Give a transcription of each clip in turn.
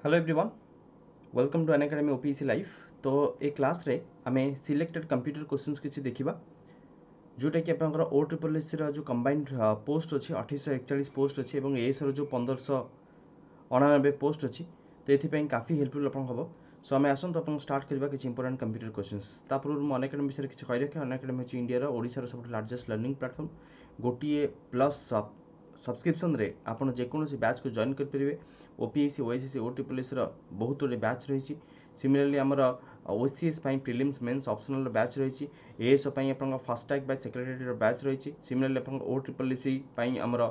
Hello everyone, welcome to Unacademy OPC life. तो ए class रे आमे सिलेक्टेड कंप्यूटर क्वेश्चंस किसी देखिबा जोटा कि आपनकर ओ ट्रिपल एस रो जो कंबाइंड पोस्ट अछि 2841 पोस्ट अछि एवं एएस रो जो 1599 पोस्ट अछि। तो एथि काफी हेल्पफुल आपन हबो। सो आमे आसन तो आपन स्टार्ट करबा किछि इंपोर्टेंट कंप्यूटर क्वेश्चंस। तापर मु अनएकाडेमी विषय किछि कहि रखे। अनएकाडेमी अछि इंडिया रो ओडिसा रो सबसे लार्जेस्ट लर्निंग प्लेटफॉर्म। गोटिए प्लस सब्सक्रिप्शन रे आपन जे कोनोसी बैच को जॉइन कर परिबे। OPSC OSSC O triple S रो बहुत गुडे बैच रही। सिमिलरली आमर OCS prelims mains optional batch रही। एएस आपन फास्टैग बैच सेक्रेटरी बैच रही। सिमिलरली आपन ओ ट्रिपल एससी आमर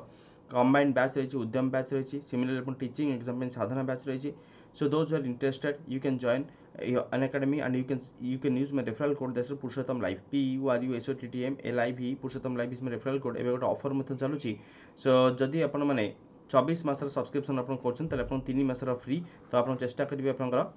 कंबाइंड बैच रही, उद्यम बैच रही। सिमिलरली अपन टीचिंग एग्जाम साधारण बैच रही। So those who are interested, you can join an academy and you can use my referral code that's Purushottam Live PURUSHOTTM LIVE Purushottam Live is my referral code। एबे गोटे offer मत चलुची। सो जदि आपण माने 24 मासर subscription आपण करछन तले आपण 3 मासर फ्री। तो आपण चेष्टा करिवे आपनकर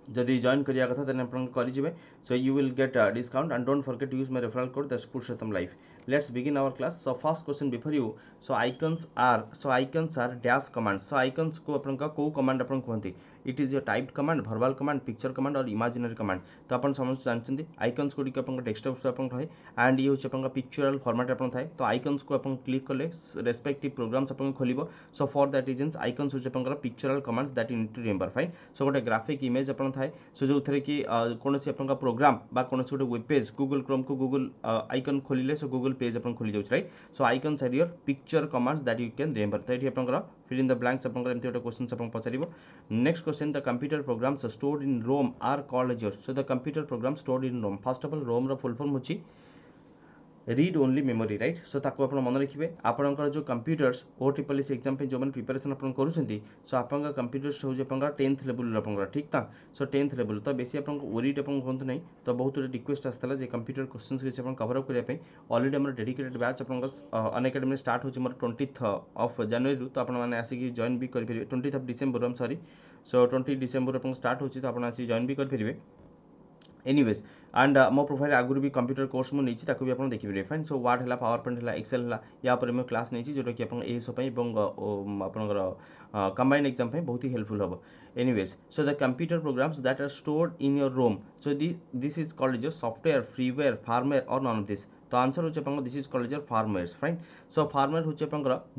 जदि जॉइन करिया कथा देन आपण करि जिवे। So you will get discount and don't forget to use my referral code that's Purushottam life. Let's begin our class. So first question before you. So icons are dash command. So icons को आपण का को command आपण कहंती। It is your typed command, verbal command, picture command और imaginary command. तो आपण समस्त जानचंदी आइकन्स गुडी के आपण डेस्कटॉप से आपण रहे एंड ये होचे आपण पिक्चरल फॉर्मेट आपण थाए। तो आइकन्स को आपण क्लिक करले रेस्पेक्टिव प्रोग्राम्स आपण खोलिबो। So for that reasons icons होचे आपण pictorial commands that you need to remember. Fine. So गोटे ग्राफिक इमेज आपण थाए। सो जो थे कि कौन आपका प्रोग्राम बा कौन गोटे वेब पेज गूगल क्रोम को गूगल आइकन खोलिले सो गूगल पेज अपन खोली जाउछ right. So icons are your picture commands that you can remember. तो ये आपनकर फिल इन द ब्लैंक्स आपनकर एमती गोटे क्वेश्चन आपन पचारिबो। Next question, the computer programs stored in ROM are called as your. So the computer program stored in ROM, first of all ROM रो full form होची read only memory right. So ताको आपण मन रखिबे। आपनकर जो computers O triple S exam पे जो मन प्रिपरेशन आपण करूछंती सो आपनका कंप्यूटर्स हो जे आपनका 10th लेवल आपनका ठीक ता। सो 10th लेवल तो बेसी आपनका ओरीड आपण होंत नै। तो बहुत रिक्वेस्ट आस्तला जे कंप्यूटर क्वेश्चंस के आपण कवर अप करिया पे ऑलरेडी हमर डेडिकेटेड बैच आपनका अनएकाडेमी स्टार्ट होची मोर 20th ऑफ जनवरी रु। तो आपण माने आसी कि जॉइन भी कर परिबे 20th ऑफ डिसेंबर हम सॉरी। सो 20 डिसेंबर आपण स्टार्ट होची तो आपण आसी जॉइन भी कर परिबे। एनीवेज एंड मो प्रोफाइल आगुरी भी कंप्यूटर कोर्स मुझे नहीं ताकू भी आप देखिए। फाइन। सो वर्ड है, पावर पॉइंट है, एक्सेल है, या पर मैं क्लास नहीं जोटा कि आपंकर कंबाइंड एग्जाम बहुत ही हेल्पफुल हम। Anyways so the computer programs that are stored in your ROM. So this is called your software, freeware, firmware or none of this. तो आंसर होचे this is called your firmwares. Fine. So firmware होचे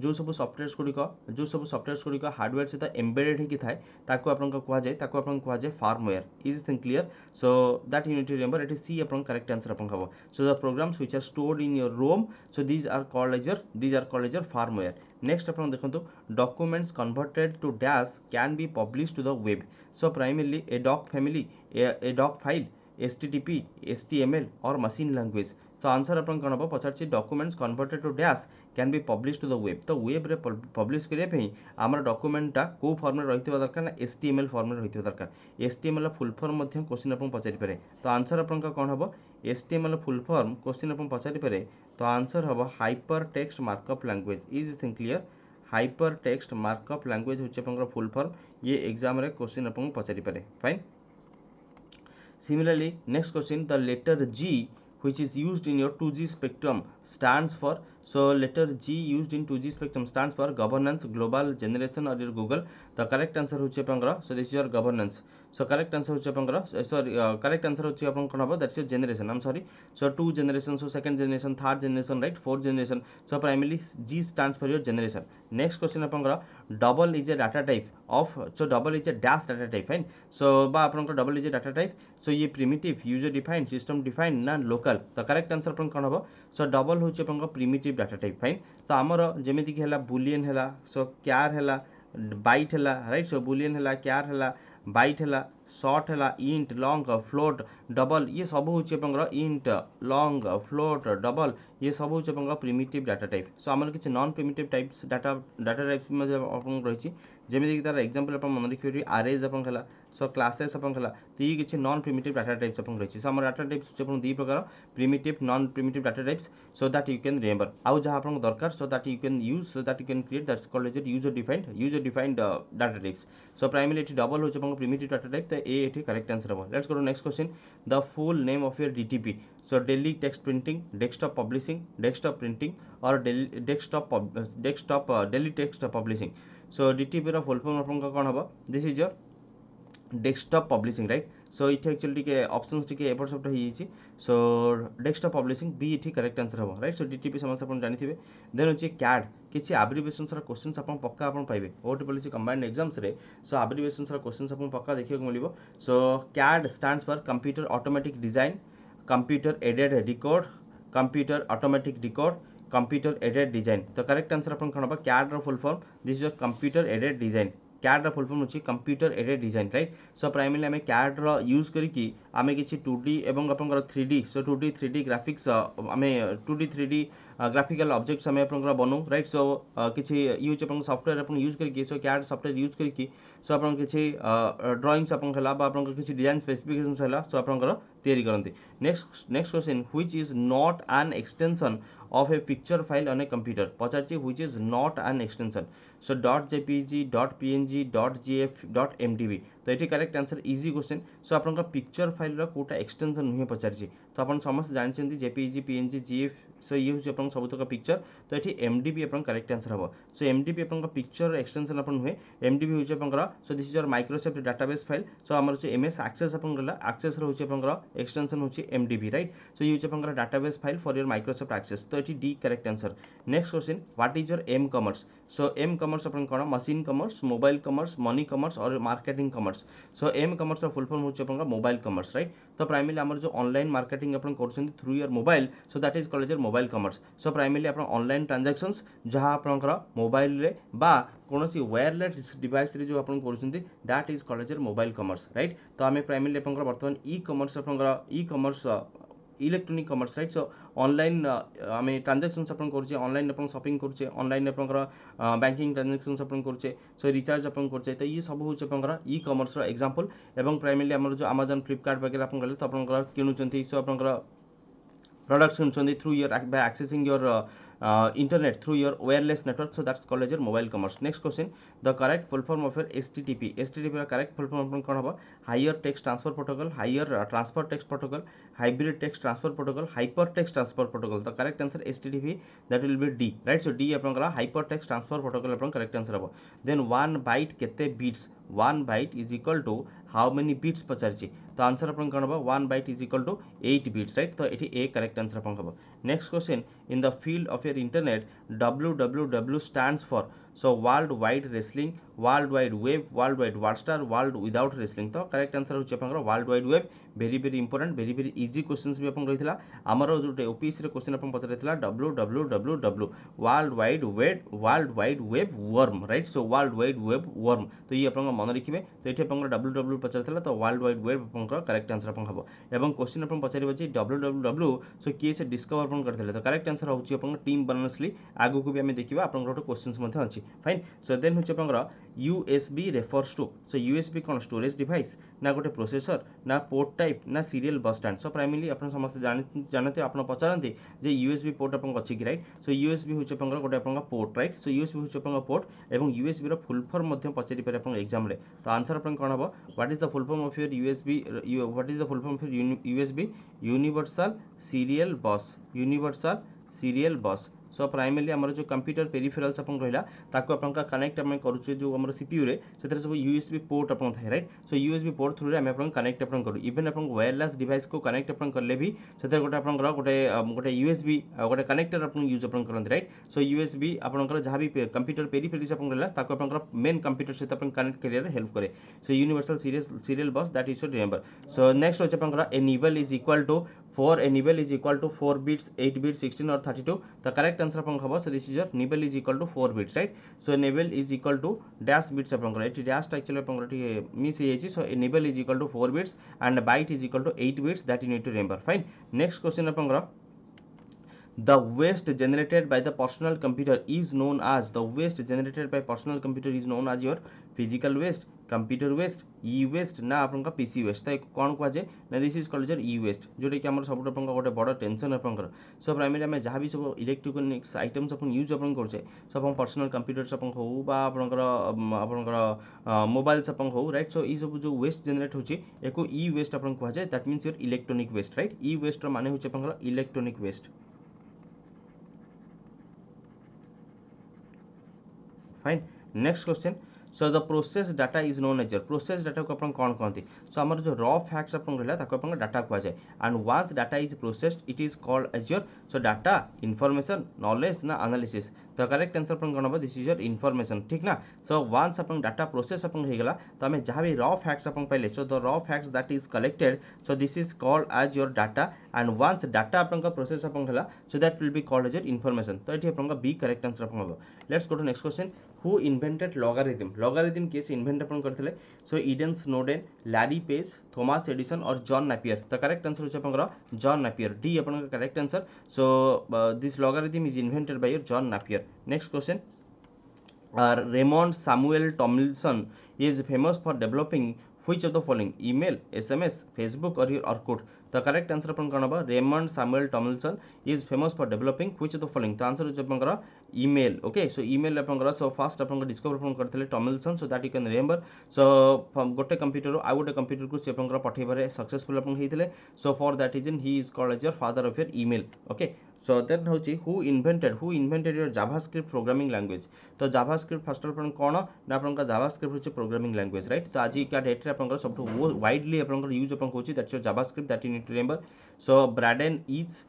जो सब softwares गुड़िक hardware सहित embedded होकी थाए ताको आपन कहा जाए firmware. Is thing clear. So that you need to remember it is C upon correct answer upon habo. So the programs which are stored in your ROM, so these are called as your firmware. Next upon dekhantu, documents converted to dash can be published to the web. So primarily a doc family, a doc file, HTTP, HTML or machine language. So answer upon kon habo pacharchi documents converted to dash can be published to the web. तो web रे publish करिया पे आमर document टा को form में रहितबा दरकार ना HTML फॉर्म में रहितबा दरकार। HTML फुल फॉर्म मध्य क्वेश्चन अपन पचारि पारे। तो आंसर अपन का कोन हबो HTML फुल फॉर्म क्वेश्चन अपन पचारि पारे। तो आंसर हबो hyper text markup language. Is thing clear. Hyper text markup language होचे अपन फुल फॉर्म। ये एग्जाम रे क्वेश्चन अपन पचारि पारे। Fine. Similarly, next question, the letter G which is used in your 2G spectrum stands for. So letter G used in 2G spectrum stands for governance, global, generation or your Google. The correct answer होचे आपनकर, so this is your governance. So correct answer होचे आपनकर, sorry correct answer होचे आपन कोन हबो that's your generation. I'm sorry. So 2 generations, so second generation, third generation, right, fourth generation. So primarily G stands for your generation. Next question आपनकर, double is a data type of, so double is a dash data type. Fine. So बा आपनकर double is a data type. So ये primitive, user defined, system defined ना local. The correct answer अपन कौन हबो? So double होचे अपन का primitive data type। Fine. तो आमर जेमिति कि हला boolean हला, so char हला, byte हला, राइट। सो boolean हला, char हला, byte हला, शॉर्ट हला, int, long, float, double, ये सब होचे अपन का int, long, float, double, ये सब होचे अपन का primitive data type। सो आमर किछ non primitive types data types में अपन रहिछि जेमिति कि तार एग्जांपल अपन मन देखि arrays अपन हला, सो क्लासेस अपन हला। तो ये किछ नॉन प्रिमिटिव डाटा टाइप्स अपन रहिछि। सो हमर डाटा टाइप्स अपन दी प्रकार primitive, non primitive data types, so that you can remember. आउ जहां अपन दरकार so that you can use, so that you can create, that's called as user defined data types. So primary एटी double होचे अपन प्रिमिटिव डाटा टाइप। तो ए एटी करेक्ट आंसर हो। Let's go to next question, the full name of your DTP. So daily text printing, desktop publishing, desktop printing or daily text publishing. So DTP रो full form आपन कोन हबो this is your desktop publishing right so इथे actually टिके options टिके एपट सेपट हो जाइए सो डेस्कटॉप पब्लिशिंग बी इठी करेक्ट आंसर हम राइट सो डीटीपी समस्त अपन जानिथिबे देन होची कैड किछि एब्रिविएशंस रा क्वेश्चंस अपन पक्का अपन पाइबे ओटी पॉलिसी कंबाइंड एग्जाम्स रे सो एब्रिविएशंस रा क्वेश्चंस अपन पक्का देखियो मिलिबो so CAD stands for computer automatic design computer aided decode computer automatic decode computer aided design तो करेक्ट आंसर अपन कोन हबा कैड रो full form this is your computer aided design CAD full form होची computer aided design right so primarily आमे CAD रो use करिकी आमे किछि 2D एवं आपनकर 3D सो 2D 3D ग्राफिक्स आमे 2D 3D ग्राफिकल ऑब्जेक्ट्स आमे आपनकर बनौ राइट सो किछि यूज आपन सॉफ्टवेयर आपन यूज करिकी सो कैड सॉफ्टवेयर यूज करिकी सो आपन किछि ड्राइंग्स आपन हला बा आपन किछि डिजाइन स्पेसिफिकेशंस हला सो आपनकर तयारी करंती next question which is not an extension of a picture file on a computer पचारची which is not an extension so .jpg .png .gif .mdb तो ये correct answer easy question so आपन picture file रो Kota extension नुहे पचारची तो अपन समस्त जानछन्ती JPEG PNG GF सो ये होची अपन सबतक picture तो ये एमडीबी अपन करेक्ट आंसर हबो सो एमडीबी अपन पिक्चर एक्सटेंशन अपन हुए एमडीबी होची अपन so this is your Microsoft database file so हमर होची एमएस एक्सेस अपन गला एक्सेस रो होची अपन एक्सटेंशन होची एमडीबी राइट सो ये होची अपन database file for your Microsoft Access तो ये D correct answer next question what is your M commerce so M commerce अपन कोन machine commerce mobile commerce money commerce और marketing commerce so M commerce full form होची अपन mobile commerce right तो primarily हमर जो ऑनलाइन मार्केटिंग अपन करछन through your mobile so that is called your mobile commerce so primarily अपन online transactions जहां अपन मोबाइल रे बा कोनोसी वायरलेस डिवाइस रे जो अपन करछन that is called your mobile commerce right तो हमें प्राइमरली अपन वर्तमान ई कॉमर्स अपन e commerce electronic commerce right so online आमे ट्रांजैक्शंस अपन करछे ऑनलाइन अपन शॉपिंग करछे ऑनलाइन अपन बैंकिंग ट्रांजैक्शंस अपन करछे सो रिचार्ज अपन करछे तो ये सब होचे अपन ई कॉमर्स रो एग्जांपल एवं प्राइमरली हमर जो Amazon फ्लिपकार्ट वगैरह अपन गले तो अपन किनुचंती सो अपन products consumed through your by accessing your internet through your wireless network so that's called as your mobile commerce next question the correct full form of your http ର correct full form कोन हबो higher text transfer protocol higher transfer text protocol hybrid text transfer protocol hypertext transfer protocol the correct answer http that will be d right so d आपनकर hypertext transfer protocol आपन correct answer हबो then 1 byte केते bits 1 byte is equal to how many bits पचारची तो answer अपन कोन हबो 1 byte is equal to 8 bits right तो एठी a correct answer अपन हबो next question in the field of your internet www stands for so world wide wrestling world wide web world wide warstar world without wrestling तो correct answer होची अपन world wide web very important very easy questions भी अपन रहितला हमरो जोटे OPSC रे question अपन पचरैतला www world wide web worm right so world wide web worm तो ये अपन मन रखिबे तो एठी अपन www पचरैतला तो वर्ल्ड वाइड वेब अपन करेक्ट आंसर अपन हबो एवं क्वेश्चन अपन पचरिबो जे www सो के से डिस्कवर अपन करथले तो करेक्ट आंसर होची अपन टीम बर्नर्स-ली आगु को भी हमें देखिबा अपन गोटे क्वेश्चंस मध्ये अछि फाइन सो देन होची अपन USB refers to so USB कोन स्टोरेज डिवाइस ना गोटे प्रोसेसर ना पोर्ट टाइप ना serial bus stand so primarily अपन समस्त जानते अपन पचारंती जे USB पोर्ट अपन अछि कि राइट सो USB होची अपन गोटे अपन पोर्ट राइट सो USB होची अपन पोर्ट एवं USB रो फुल फॉर्म मध्ये पचारि पर अपन एग्जाम रे तो आंसर अपन कोन हबो what is the full form of your USB what is the full form of USB universal serial बस सो प्राइमरली हमर जो कंप्यूटर पेरिफेरल्स अपन रहला ताको अपन का कनेक्ट हम करूचे जो हमर सीपीयू रे सेतर सब यूएसबी पोर्ट अपन थाय right so USB port through रे हम अपन कनेक्ट अपन करू इवन अपन वायरलेस डिवाइस को कनेक्ट अपन करले भी सेतर गोटे अपन गोटे यूएसबी गोटे कनेक्टर अपन यूज अपन करन राइट सो यूएसबी अपन जहां भी कंप्यूटर पेरिफेरल्स अपन रहला ताको अपन मेन कंप्यूटर से अपन कनेक्ट करिया रे हेल्प करे सो यूनिवर्सल सीरियल बस that is should remember so next होचे अपन enable is equal to 4 bits 8 bits 16 or 32 the correct answer अपन हबो so this is your nibble is equal to 4 bits right so nibble is equal to dash bits अपन एठी dash actually अपन miss हे छी so nibble is equal to 4 bits and byte is equal to 8 bits that you need to remember fine next question upon the waste generated by the personal computer is known as your physical waste computer waste e-waste ना अपन का pc waste तो कौन कह जाए ना this is called your e-waste Jote कि हमर सब अपन गोटे बड़ टेंशन अपन सो प्राइमरी हमें जहां भी सब इलेक्ट्रॉनिक्स आइटम्स अपन यूज अपन करछे सब अपन पर्सनल कंप्यूटर्स अपन हो बा अपन मोबाइल्स अपन हो राइट सो ई सब जो वेस्ट जनरेट होची एको e-waste अपन कह जाए that means your electronic waste right e-waste रो माने होचे अपन electronic waste fine next question so the process data is known as process data को अपन कौन कहते सो आमर जो रॉ फैक्ट्स अपन रहा ताको अपन डाटा कह जाए and once data is processed it is called as your so data information knowledge ना एनालिसिस तो करेक्ट आंसर अपन कौन हम दिस इज योर इनफॉरमेशन ठीक ना सो वंस अपन डाटा प्रोसेस अपन हो गला तो आम जहाँ भी रॉ फैक्ट्स अपन पाइले so the raw facts that is collected so this is called as your data and once data अपन प्रोसेस अपन होला so that will be called as your information तो ये अपन बी करेक्ट आंसर अपन हम let's go to next question who invented logarithm केस इन्वेंट अपन करथिले so Eden Snowden Larry Page Thomas Edison or John Napier तो करेक्ट आंसर होचे अपन जॉन नापियर डी अपन correct answer so this logarithm is invented by your John Napier next question Raymond Samuel Tomlinson is famous for developing which of the following email, SMS, Facebook or your Orkut the correct answer अपन कौन होगा Raymond Samuel Tomlinson is famous for developing which of the following तो answer होचे अपन email okay so email अपन so first अपन discover अपन करथिले Tomlinson so that you can remember so गोटे कंप्यूटर आ गोटे कंप्यूटर को से अपन पठेबारे सक्सेसफुल अपन हेतिले so for that reason he is called as your father of your email okay so then होची who invented your javascript programming language तो javascript फर्स्ट अपन कौन ना अपन javascript होचे प्रोग्रामिंग लैंग्वेज राइट तो आज का डेट रे अपन सब वाइडली अपन यूज अपन होची that's your javascript that you need to remember so Braden Eats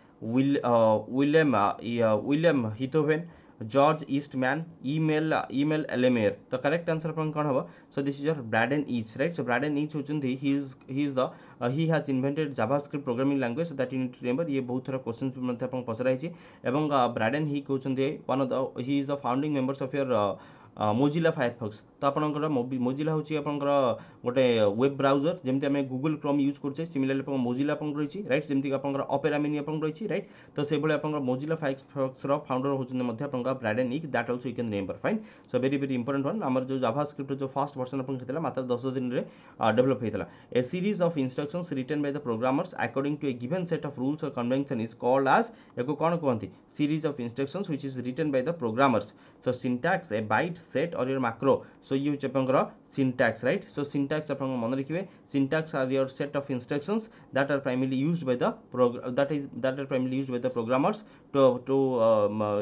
William Hithoven George Eastman Emil एलेमेयर तो करेक्ट आंसर अपन कौन होगा so this is your Brendan Eich right so Brendan Eich होचंती he has invented JavaScript programming language so that you need to remember ये बहुत थोड़ा question मध्ये अपन पचराई छी एवं ब्रैडन ही कहउचंती one of the he is the founding members of your Mozilla Firefox तो आपनकर मोजिला होची आपनकर गोटे वेब ब्राउजर जेमती आमे गूगल क्रोम यूज करछे सिमिलरली आपन मोजिला आपन रहिछि राइट जेमती आपनकर ऑपेरा मिनी आपन रहिछि राइट तो से भले आपनकर मोजिला फायरफॉक्स रो फाउंडर होचन मध्ये आपनकर Brendan Eich that also you can remember fine so very important one हमर जो जावास्क्रिप्ट जो फर्स्ट वर्जन आपन हेतला मात्र 10 दिन रे डेवलप हेतला a series of instructions written by the programmers according to a given set of rules or convention is called as एको कोन कहंती series of instructions which is written by the programmers so syntax a byte set or your macro so you chepangra syntax right so syntax अपन मन रखिबे syntax are your set of instructions that are primarily used by the programmers to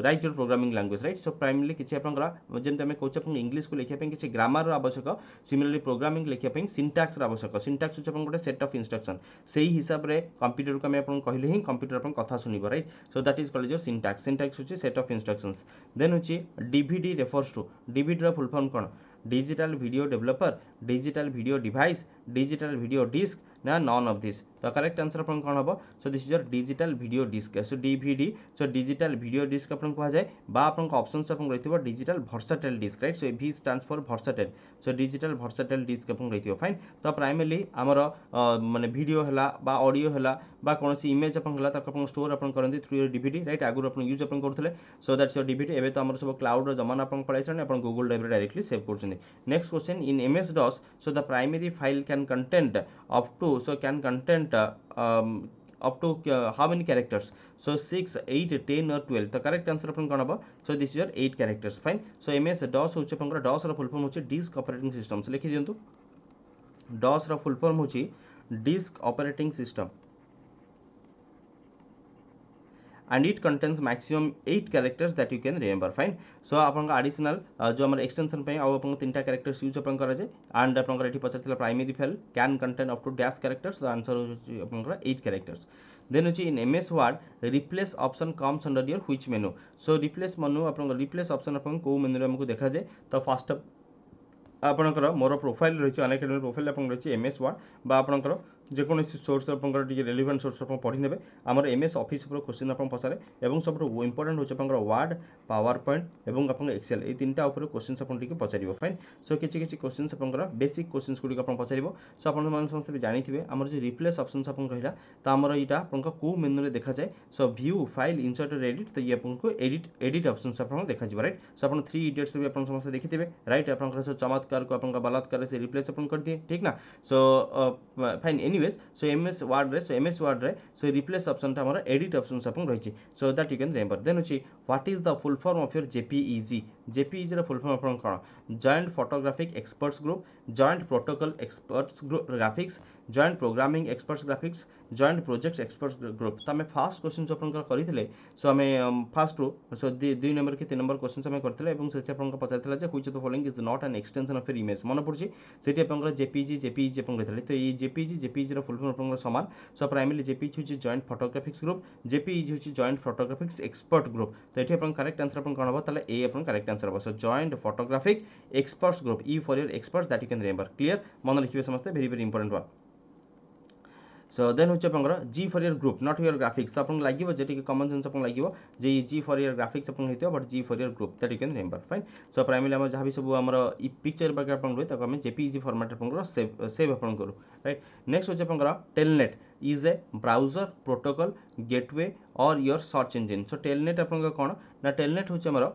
write your programming language right so primarily किछि आपनरा GeM तमे coach अपन English को लिखिया पे किछि grammar आवश्यक सिमिलरली प्रोग्रामिंग लिखिया पे syntax आवश्यक syntax होछ अपन गोटे सेट ऑफ इंस्ट्रक्शन सेही हिसाब रे कंप्यूटर को मैं अपन कहले ही कंप्यूटर अपन कथा सुनिबो right so that is called your syntax होछ सेट ऑफ इंस्ट्रक्शंस देन होछि डीवीडी रेफर्स टू डीवीडी रा फुल फॉर्म कोन digital video developer digital video device digital video disc ना नॉन ऑफ दिस तो करेक्ट आंसर अपन कौन हम so this is your digital video disc so DVD so digital video disc अपन कहा जाए बा अपन ऑप्शंस अपन रहितो digital versatile disc right so V stands for versatile so digital versatile disc अपन रहितो फाइन तो प्राइमरली हमर माने वीडियो हला बा ऑडियो हला बा कोनसी इमेज अपन हला तक अपन स्टोर अपन करंती थ्रू योर डीवीडी राइट आगुर अपन यूज अपन करथले सो दैट्स योर डीवीडी एबे तो हमर सब क्लाउड रो जमाना अपन पळाइछन अपन गूगल ड्राइव रे डायरेक्टली सेव करछन next question in MS DOS so the primary file can contain up to so can contain up to how many characters so 6 8 10 or 12 the correct answer अपन कोन हबो so this is your 8 characters fine so ms dos होचे अपन dos रो full form होचे disk operating system से लिखि दियंतु dos रो full form होची disk operating system and it contains maximum 8 characters that you can remember fine so आपन additional जो हमर extension पे आ आपन तीनटा कैरेक्टर्स यूज अपन करा जे and आपन एठी पचरथिला primary file can contain up to dash characters the answer होची आपन 8 characters then होची in ms word replace option comes under your which menu so replace menu आपन replace option आपन को मेनू रे हमको देखा जे तो फर्स्ट आपनकर मोर प्रोफाइल रहिछि अनअकैडमी प्रोफाइल आपन रहिछि एमएस वर्ड बा आपनकर जे कोनोसी सोर्स आपनकर टिके रेलेवेंट सोर्स आपन पढि नेबे हमर एमएस ऑफिस पर क्वेश्चन आपन पसारे एवं सबरो इंपोर्टेंट होछ आपनकर वर्ड पावर पॉइंट एवं आपन एक्सेल ए तीनटा ऊपर क्वेश्चंस आपन टिके पचारिबो फाइन सो किछि क्वेश्चंस आपनकर बेसिक क्वेश्चंस गुडी आपन पचारिबो सो आपन मान समस्त जानिथिबे हमर जे रिप्लेस ऑप्शंस आपन कहिला त हमर इटा आपनका को मेनू रे देखा जाय सो व्यू फाइल इंसर्ट और एडिट त ये आपनको एडिट ऑप्शंस आपन देखा जिवो राइट सो आपन 3 इडियट्स भी आपन समस्त देखिथिबे राइट आपनकर सो चमत्कार को आपनका बलात्कार से रिप्लेस अपन कर दिए ठीक ना सो fine anyways so MS Word रे सो रिप्लेस ऑप्शन हमर एडिट ऑप्शन अपन रही so that you can remember then अछि what is the full form of your JPEG JPEG रा फुल फॉर्म अपन कोन joint photographic experts group joint protocol experts graphics joint programming experts graphics joint project experts group तो आम fast question जो अपन करते सो आम fast रू सो 2 नंबर कि 3 नंबर क्वेश्चन आम करते पचार जे which of the following is not an extension of your image मन पड़ी से जेपीजी अपन तो ये जेपीजी फुल फॉर्म अपन सामान सो प्राइमरी जेपीजी हूँ जॉइंट फोटोग्राफिक्स ग्रुप जेपीजी हूँ जॉइंट फोटोग्राफिक्स एक्सपर्ट ग्रुप तो ये अपन करेक्ट आंसर अपन कौन हम ए अपन करेक्ट आंसर हम so joint photographic experts group E for your experts that you can remember clear मन लिखिए समस्त very very important one so then हूँ आप G for your group not your graphics तो आपको लगे जे कॉमन सेंस आपको लगे जे जी फॉर योर ग्राफिक्स अपन होता but G for your group that you can remember fine so primary आम जहाँ भी सब आम पिक्चर वगैरह अपन रुए आम जेपीजी फॉर्मेट अपन सेव अपन करूँ राइट नेक्स्ट हूँ आप Telnet is a browser protocol gateway or your search engine so Telnet अपन कौन ना टेलनेट हूँ आम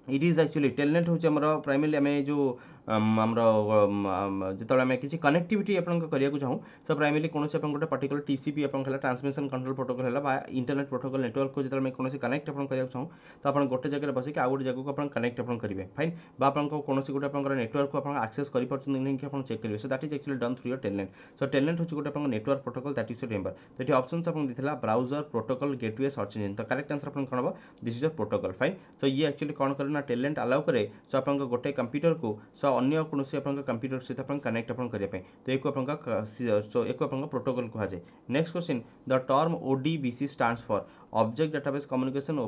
इट इज एक्चुअली टेलनेट हूँ आम प्राइमरी आम जो जो आम किसी कनेक्टिविटी आपको चाहूँ तो प्राइमरी कौन गोटे particular TCP transmission control protocol है इंटरनेट प्रोटोकॉल नेटवर्क को जो कौन कनेक्ट चाहूँ तो आप गोटे जगह बसिक आउ गोटे जगह को कनेक्ट करेंगे फाइन कौन गोटे नेटवर्क को आक्सेस कर चेक करेंगे सो that is actually done through your telnet so telnet हूँ गोटे network protocol that is remember तो ये ऑप्शन आपको browser protocol gateway search engine तो करेक्ट आंसर कौन हम this is a protocol fine so ये एक्चुअली कौन करे टेलनेट अलाउ करे सो आप गोटे कंप्यूटर को सो अन्य कौन कंप्यूटर सहित कनेक्ट करने तो एक प्रोटोकॉल कहुए next question the term ODBC stands for object database communication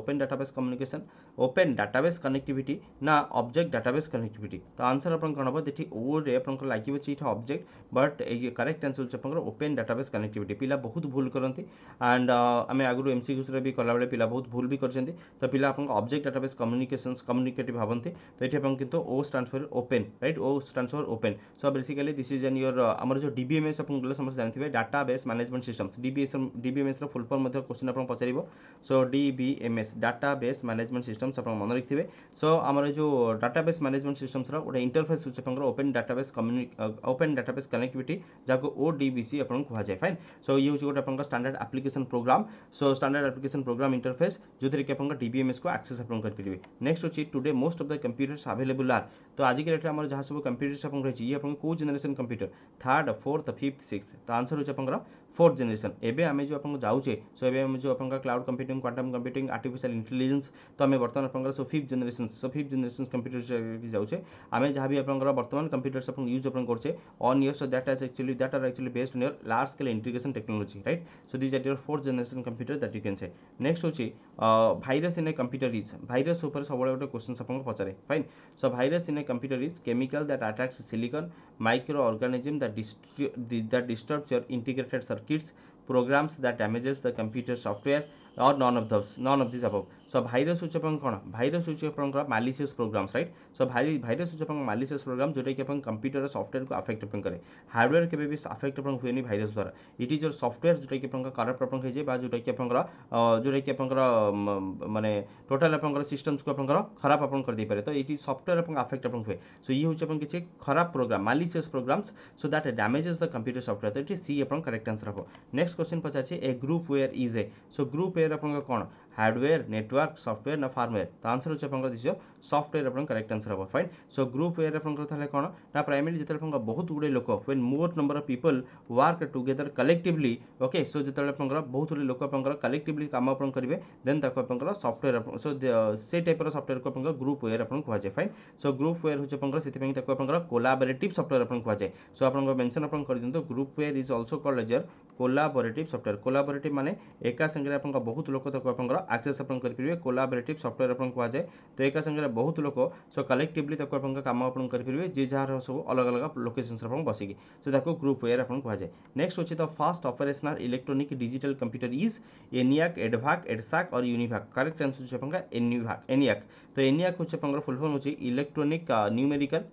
open database connectivity ना ऑब्जेक्ट डाटाबेस कनेक्टिविटी तो आंसर अपन कौन हम देखिए ओ रे अपन लगे ऑब्जेक्ट बट करेक्ट आंसर हो ओपन डाटाबेस कनेक्टिविटी पिला बहुत भूल करती एंड आम आगु एमसीक्यूज भी कला बेले पिला बहुत भूल भी करते तो पिला अपन ऑब्जेक्ट डाटाबेस कम्युनिकेशन कम्युनिकेटिव भावती तो ये किंतु O stands for open right O stands for open so basically this is an your आमर जो डीबीएमएस अपन गले समस्त जानते हैं database management systems DBMS full form question आप पचार सो डीबीएमएस डाटाबेस मैनेजमेंट सिस्टम्स आप मन रखिए सो आमर जो डाटाबेस मैनेजमेंट सिस्टम्स गोटे इंटरफेस हूँ ओपन डाटाबेस कनेक्टिविटी जहाँ ओडीबीसी अपन कहुए फाइन सो ये हूँ गोटे अपन standard application program so standard application program interface जो थी कि अपन डीबीएमएस को एक्सेस अपन करेंगे नेक्स्ट अच्छी today most of the computers available are तो आज की डेट में जहाँ सब कंप्यूटर्स अपन रही ये अपन कौ generation computer third fourth fifth six तो आंसर हो अपन फोर्थ जेनेरेशन एवं आम जो अपन जाऊे सो एवं जो अपन cloud computing quantum computing artificial intelligence तो आम बर्तमान अपन सो फिफ्थ जेनेरेशन कंप्यूटर जाऊे आम जहाँ भी अपन बर्तमान कंप्यूटर्स अपन यूज अपन करछे on your so that are actually based on your large scale integration technology right so this are your fourth generation computer that you can say next होची virus in a computer is virus ऊपर सब गोटे question अपन पचारे fine so virus in a computer is chemical that attacks silicon microorganism that disturbs your integrated circuits programs that damages the computer software or none of these above so virus होचे अपन कौन virus होचे अपन malicious programs right so virus होचे अपन malicious program जोटा कि अपन computer software को affect अपन करे hardware के भी अफेक्ट अपन हुएनी भाइरस द्वारा इट इज योर सॉफ्टवेयर जोटा कि अपन करप्ट अपन हो जाए जोटा कि अपन माने टोटल अपन सिस्टम्स को अपन खराब अपन कर दे पारे तो इट इज सॉफ्टवेयर अपन अफेक्ट अपन हुए सो ये होचे अपन किसी खराब program malicious programs so that damages the computer software तो इट इज सी अपन करेक्ट आंसर हो नेक्स्ट क्वेश्चन पचाछि a groupware is a so groupware अपन कौन हार्डवेयर नेटवर्क सॉफ्टवेयर ना फार्मवेयर तो आंसर होचे अपन दिस सॉफ्टवेयर अपन करेक्ट आंसर हो फाइन सो ग्रुप वेयर अपन थाले कौन ना प्राइमरी जिते अपन बहुत गुड़े लोक when more number of people work together collectively okay so जिते अपन बहुत गुड़े लोक अपन कलेक्टिवली काम अपन करेंगे देन तक अपन सॉफ्टवेयर सो से टाइप सॉफ्टवेयर को अपन ग्रुप वेयर अपन कहुए फाइन सो ग्रुप वेयर होचे अपन से अपन कोलाबोरेटिव सॉफ्टवेयर अपन कहुए सो अपन मेंशन अपन कर दिंतु groupware is also called as your collaborative software collaborative माने एका संगे अपन बहुत लोक तक अपन एक्सेस अपन करेंगे कोलाबोरेटिव सॉफ्टवेयर अपन कहुए तो एका संगे बहुत लोक सो कलेक्टिवली तक अपन काम अपन करेंगे जे जार सब अलग अलग लोकेशंस अपन बसिकी सो ताको ग्रुप वेयर अपन कहुए नेक्स्ट होची the first operational electronic digital computer is ENIAC EDVAC EDSAC और यूनिवाक करेक्ट आंसर होची एनियाक तो एनियाक होची अपन फुल फॉर्म होची electronic numerical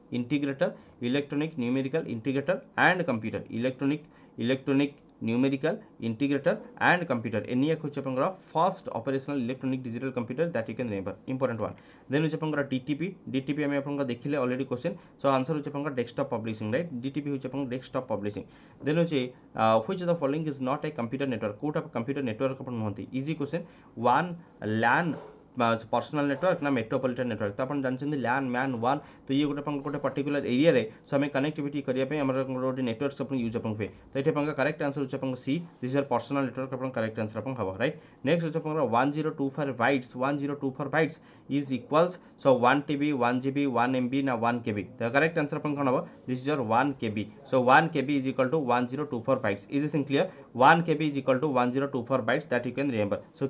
integrator and computer electronic numerical integrator and computer ENIAC होची आपनकर first operational electronic digital computer that you can remember important one then होची आपनकर डीटीपी हमें आपनकर देखिले ऑलरेडी क्वेश्चन सो आंसर होची आपनकर डेस्कटॉप पब्लिशिंग राइट डीटीपी होची आपनकर डेस्कटॉप पब्लिशिंग देन होची which of the following is not a computer network कोटा कंप्यूटर नेटवर्क अपन नहंती easy question one LAN personal network ना मेट्रोपॉलिटन नेटवर्क तो अपन जानते लैन मैन वन तो ये गोटे पर्टिकुलर एरिया रे सो हमें कनेक्टिविटी करने गोटे नेटवर्क अपन यूज अपन हुए तो ये करेक्ट आंसर होता C this is personal network अपन करेक्ट आंसर अपन हम राइट नेक्स्ट होता 1024 bytes 1024 bytes is equals so 1 TB 1 GB 1 MB ना 1 KB द करेक्ट आंसर अपन कौन हम this is your 1 KB so 1 KB is equal to 1024 bytes is thing clear 1 KB is equal to 1024 bytes that you can remember so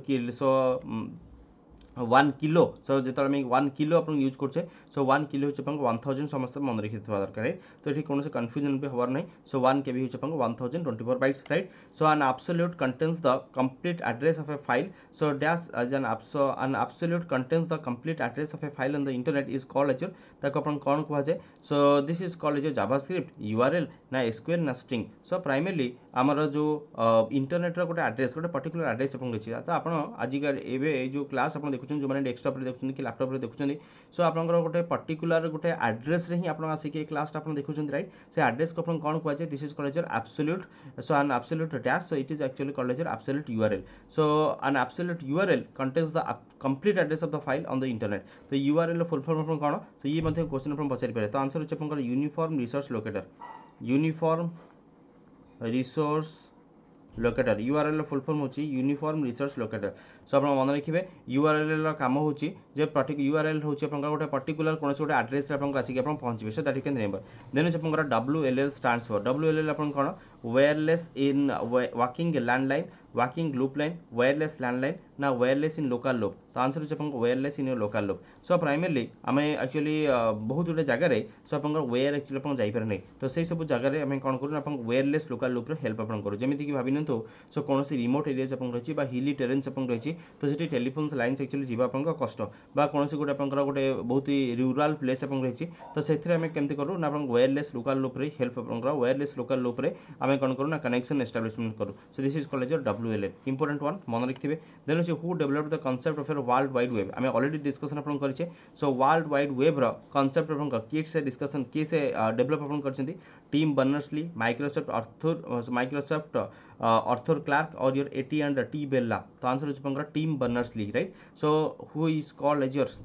1 kilo सो जो 1 kilo अपन use करछे सो 1 kilo होचे अपन 1000 समस्त मन रखि थवा दरकार राइट तो एठी कोनो से कंफ्यूजन भी होबार नै सो 1 KB होचे अपन 1024 bytes right so an absolute contains the complete address of a file so dash as an absolute contains the complete address of a file on the internet is called as ताको अपन कोन कहवा जाय so this is called as JavaScript URL ना SQL ना string so primarily हमर जो internet रो गोटे एड्रेस गोटे पर्टिकुलर एड्रेस अपन रछि तो अपन आजिका एबे जो क्लास अपन देखुछन जो माने डेस्कटॉप रे देखुछन कि लैपटॉप रे देखुछन सो आपनकर गोटे पर्टिकुलर गोटे एड्रेस रे ही आपन आसी के क्लास आपन देखुछन राइट से एड्रेस को अपन कोन कहवा जाय this is called as absolute so an absolute dash so it is actually called as absolute URL so an absolute URL contains the complete address of the file on the internet तो URL full form अपन कोन तो ये मध्ये question अपन पचारि पारे तो answer होचे अपन uniform resource locator uniform resource locator URL full form होची यूनिफॉर्म रिसोर्स लोकेटर सो आप मन रखिए यूआरएल काम होची जे यूआरएल होची अपन गोटे पर्टिकुलर कोन गोटे एड्रेस रे अपन आसी अपन पहुंचबे so that you can remember then होची अपन WLL स्टैंड्स फॉर WLL अपन कोन wireless in working landline working loop line wireless landline ना वायरलेस इन लोकल लूप तो आंसर होची अपन wireless in local loop so primarily हमें एक्चुअली बहुत गुटे जगह रे सो अपन वायर एक्चुअली अपन जाई पर नै तो सेही सब जगह रे हमें कोन करू अपन वायरलेस लोकल लूप रे हेल्प अपन करू जेमिति कि भाबिन तो सो कोनोसी रिमोट एरियाज अपन रही बा हिली टेरेन्स अपन रही तो सेठी टेलीफोन लाइन्स एक्चुअली जीवा अपन कष्ट बा कोनोसी गोटे अपन गोटे बहुत ही रूरल प्लेस अपन रही तो सेथिरे हमें केमति करू ना अपन वायरलेस लोकल लूप रे हेल्प अपन वायरलेस लोकल लूप रे हमें कोन करू ना कनेक्शन एस्टैब्लिशमेंट करू so this is called as WLL important one मन रखिबे then who developed the concept of a world wide web हमें ऑलरेडी डिस्कशन अपन करछे सो वर्ल्ड वाइड वेब रो कांसेप्ट अपन किट से डिस्कशन के से डेवलप अपन करछंती Tim Berners-Lee Microsoft Arthur Clarke और योर एटी एंड टी बेल्ला तो आंसर होची अपन Tim Berners-Lee right so who is called as your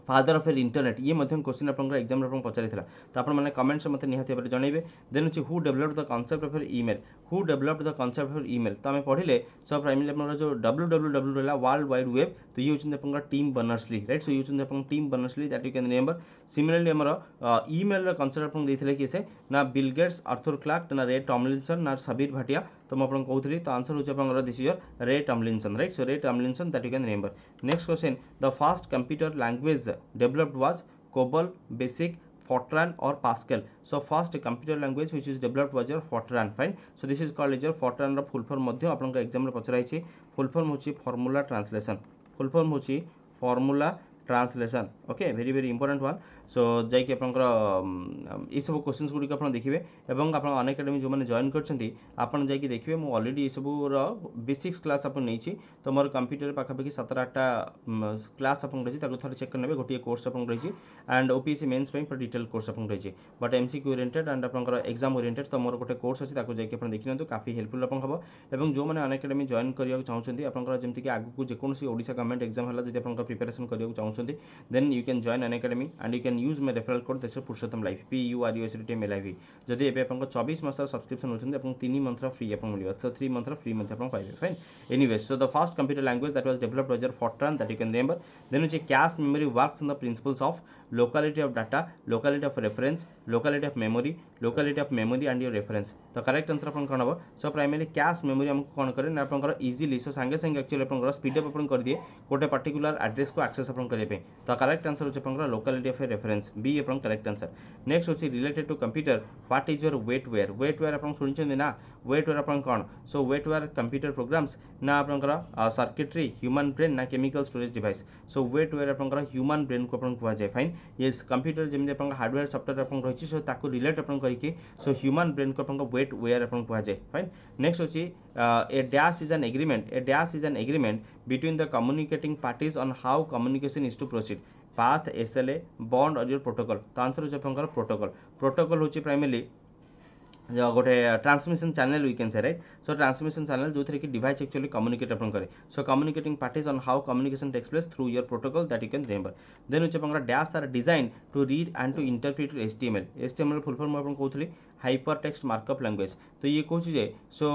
father of internet ये मध्यम क्वेश्चन अपन एग्जाम रे पचारि थिला तो अपन माने कमेंट्स मते निहाती भाबरे जणैबे देन होची who developed the concept of email who developed the concept of email तो हमें पढिले सो प्राइमरी अपन जो www रहला वर्ल्ड वाइड वेब तो ये होची अपन टीम बर्नर्स-ली राइट सो ये होची अपन Tim Berners-Lee that you can remember similarly हमर ईमेल रो कांसेप्ट अपन देथिले किसे ना बिल गेट्स आर्थर क्लार्क ना रे टॉमलिंसन ना सबीर भाटिया तो मैं आपको कहूँ तो आंसर होची अपन दिस इज योर रे टॉमलिंसन राइट सो रे Tomlinson that you can remember next question the first computer language developed was COBOL, BASIC, Fortran or Pascal. So first computer language which is developed was your Fortran. Fine. So this is called as your Fortran ର full form मध्य आपन का exam रे पचराइछि full form होछि formula translation. Full form होछि formula translation okay very very important one सो जाइए आप ये सब क्वेश्चन गुड़िक आप देखिए और आप अनएकाडेमी जो मैंने जॉइन कर देखिए मुझे ऑलरेडी ये सब बेसिक्स क्लास आप नहीं तो मोर कंप्यूटर पाखापाखि 7-8टा क्लास आप रही थे चेक करने गोटे कोर्स आप रही एंड ओपीएससी मेन्स पूरा डिटेल कोर्स आप रही बट एमसीक्यू ओरिएंटेड एंड आप एग्जाम ओरिएंटेड तो मोर गोटे कोर्स अच्छी जाकि देखिए काफी हेल्पफुल आप हम और जो मैंने अनएकाडेमी जॉइन करने चाहते आप जमीक आगू जेकोसी ओडिशा गवर्नमेंट एग्जाम है जब आप प्रिपेरेसन करने चाहते then you can join Unacademy and you can use my referral code this is Purushottam Life PURUSHOTTAM जदि एबे आपन 24 मास सब्सक्रिप्शन होछन आपन 3 मंथ फ्री आपन मिलियो so 3 मंथ फ्री मंथ आपन पाइबे fine anyway so the first computer language that was developed was Fortran that you can remember then which cache memory works on the principles of locality of data locality of reference locality of memory and your reference तो correct answer अपन कोन हो so primary cache memory हमको कोन करे ना अपन easily so संगे संगे actually अपन speed up अपन कर दिए गोटे पर्टिकुलर एड्रेस को एक्सेस अपन करे पे तो करेक्ट आंसर होचे अपन लोकलिटी ऑफ रेफरेंस बी अपन करेक्ट आंसर नेक्स्ट होची related to computer what is your wetware अपन सुनिछन ना वेटवेयर अपन कोन सो वेटवेयर कंप्यूटर प्रोग्राम्स ना अपन सर्किटरी ह्यूमन ब्रेन ना chemical storage device so wetware अपन ह्यूमन ब्रेन को अपन कहवा जाय फाइन येस कंप्यूटर जमी आप हार्डवेयर सॉफ्टवेयर आप रही सो ताको रिलेट आप करके सो ह्यूमन ब्रेन को आप वेट वेयर आप कहुए फाइन नेक्स्ट होची A dash is an agreement between the communicating parties on how communication is to proceed path SLA bond और योर प्रोटोकॉल तो आंसर होची आपनकर प्रोटोकॉल होची प्राइमरली गोटे transmission channel we can say right so transmission channel जो थी कि device actually communicate अपन करे so communicating parties on how communication takes place through your protocol that you can remember then होचे अपन डैश तार design to read and to interpret HTML full form अपन कहूली हाइपर टेक्स्ट मार्कअप लैंग्वेज तो ये कहूँ जे सो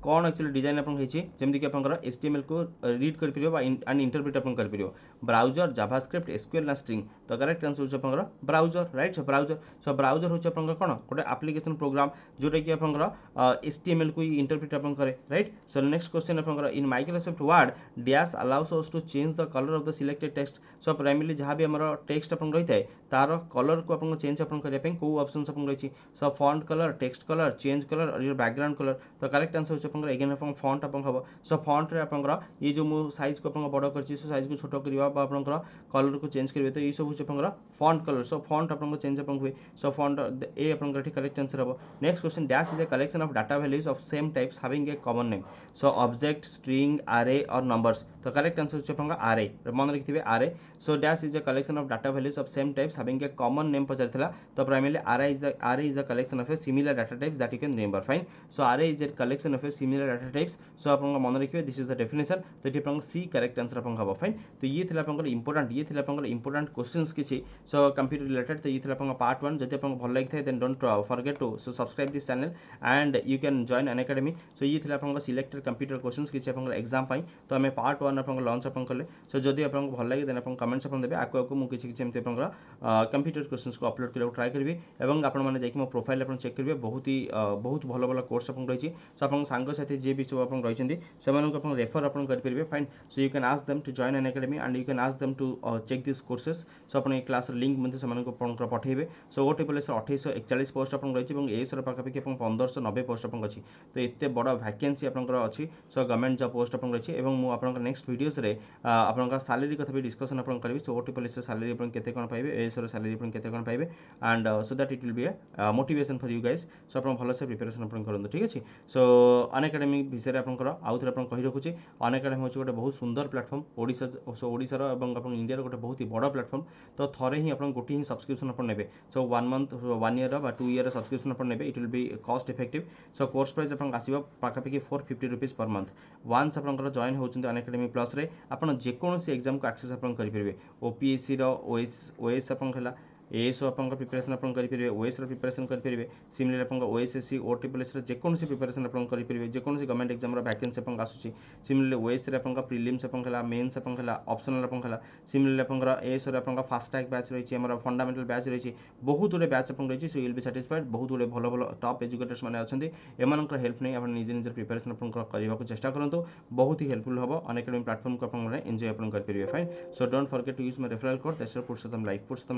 कौन एक्चुअली डिजाइन अपन जमीक आप एचटीएमएल को रीड कर एंड इंटरप्रिट अपन कर ब्राउजर जावास्क्रिप्ट एसक्यूएल ना स्ट्रिंग तो करेक्ट आंसर होचे अपन ब्राउजर राइट सो ब्राउजर होचे अपन कौन गोटे एप्लिकेशन प्रोग्राम जोटा कि आप एचटीएमएल को इंटरप्रिट अपन करे राइट सो नेक्स्ट क्वेश्चन अपन in Microsoft Word dash allows us to change the colour of the selected text so primarily जहाँ भी हमर टेक्स्ट अपन रही है तार कलर को अपन चेंज अपन करने को ऑप्शंस अपन रही so font colour text colour change colour और योर बैकग्राउंड कलर तो करेक्ट आंसर होचे अपन अगेन अपन फॉन्ट अपन हम सो फॉन्ट रे अपन ये जो मु साइज को अपन बड़ कर सो साइज को छोट करबा बा अपन कलर को चेंज करबे तो ये सब होचे अपन फॉन्ट कलर सो फॉन्ट अपन चेंज अपन हुए सो फॉन्ट ए अपन करेक्ट आंसर हम next question dash is a collection of data values of same types having a common name so object string array or numbers तो correct answer होचे आपन array मन रखिथिबे array so dash is a collection of data values of same types having a common name पचारथिला तो primarily array is a collection of a similar data types that you can remember fine so array is a collection of a similar data types so आपन मन रखिबे this is the definition तो एठी आपन c correct answer आपन हबो fine तो ये थिला आपन इंपोर्टेंट क्वेश्चंस किछि सो कंप्यूटर रिलेटेड तो ये थिला आपन पार्ट 1 जदि आपन भल लागिथाय then don't forget to subscribe this channel and you can join Unacademy so ये थिला आपन सिलेक्टेड कंप्यूटर क्वेश्चंस किछि आपन एग्जाम पाई तो हमें पार्ट 1 आपन लॉन्च आपन कले सो जदि आपन भल लागे देन आपन कमेंट्स आपन देबे आको मु किछि एमते आपन कंप्यूटर क्वेश्चंस को अपलोड करबा ट्राई करबी एवं आपन माने जाकि मो प्रोफाइल आपन चेक करबे बहुत भलो भलो कोर्स आपन रहिछि सो आपन सांग साथी जे भी सब आपन रहिछन्ती सेमान को आपन रेफर आपन कर परबे fine so you can ask them to join Unacademy and you can ask them to check this courses so आपन क्लास लिंक मध्ये सेमान को आपन पठेबे सो ओटी प्लेस 2841 पोस्ट आपन रहिछि एवं एस रो पाखापाखि आपन 1590 पोस्ट आपन अछि तो एते बड़ वैकेंसी आपनकर अछि सो गवर्नमेंट जॉब पोस्ट आपन अछि एवं मु आपनकर नेक्स्ट वीडियोस रे आपनकर सैलरी कथा भी डिस्कशन आपन करबी सो ओटी पुलिस सैलरी आपन केते कोन पाइबे एस रो सैलरी आपन केते कोन पाइबे and so that it will be a motivation for you guys so आपन भलो से प्रिपरेशन आपन करंदो ठीक अछि सो अनअकैडमी विषय आपनकर आउथरे आपन कहि रखुची अनअकैडमी होची गोटे बहुत सुंदर प्लेटफॉर्म ओडिसा सो ओडिसा रो एवं आपन इंडिया रो गोटे बहुत ही बड़ प्लेटफॉर्म तो थरे ही आपन गोटी ही सब्सक्रिप्शन आपन नेबे सो 1 मंथ 1 ईयर बा 2 ईयर सब्सक्रिप्शन आपन नेबे it will B cost effective so course price आपन आसीबो पाखापाखि 450 रुपीस पर मंथ वन्स आपन जॉइन होचंती अनअकैडमी प्लस रे आपन जे कोनोसी एग्जाम को एक्सेस आपन करि परबे ओपीएससी रो ओएस आपन खला एएस आपन प्रिपरेशन आपन करि परबे ओएस रो प्रिपरेशन करि परबे सिमिलर आपन ओएसएससी ओटी पुलिस रो जे कोनोसी प्रिपरेशन आपन करि परबे जे कोनोसी गवर्नमेंट एग्जाम रो वैकेंसी आपन आसुची सिमिलर ओएस रे आपन प्रीलिम्स आपन खला मेंस आपन खला ऑप्शनल आपन खला सिमिलर आपन एएस रो आपन फास्ट ट्रैक बैच रहिछि हमर फंडामेंटल बैच रहिछि बहुत गुडे बैच आपन रहिछि so you will be satisfied बहुत गुडे भलो भलो टॉप एजुकेटर्स माने अछंती एमानकर हेल्प नै आपन निजे निजे प्रिपरेशन आपन करबा को चेष्टा करंतु बहुत ही हेल्पफुल हबो अनअकैडमी प्लेटफॉर्म को आपन एंजॉय आपन कर परबे fine so don't forget to use my referral code that's Purushottam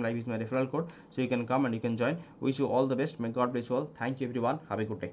live is my referral code so you can come and you can join. Wish you all the best. May God bless you all. Thank you everyone. Have a good day.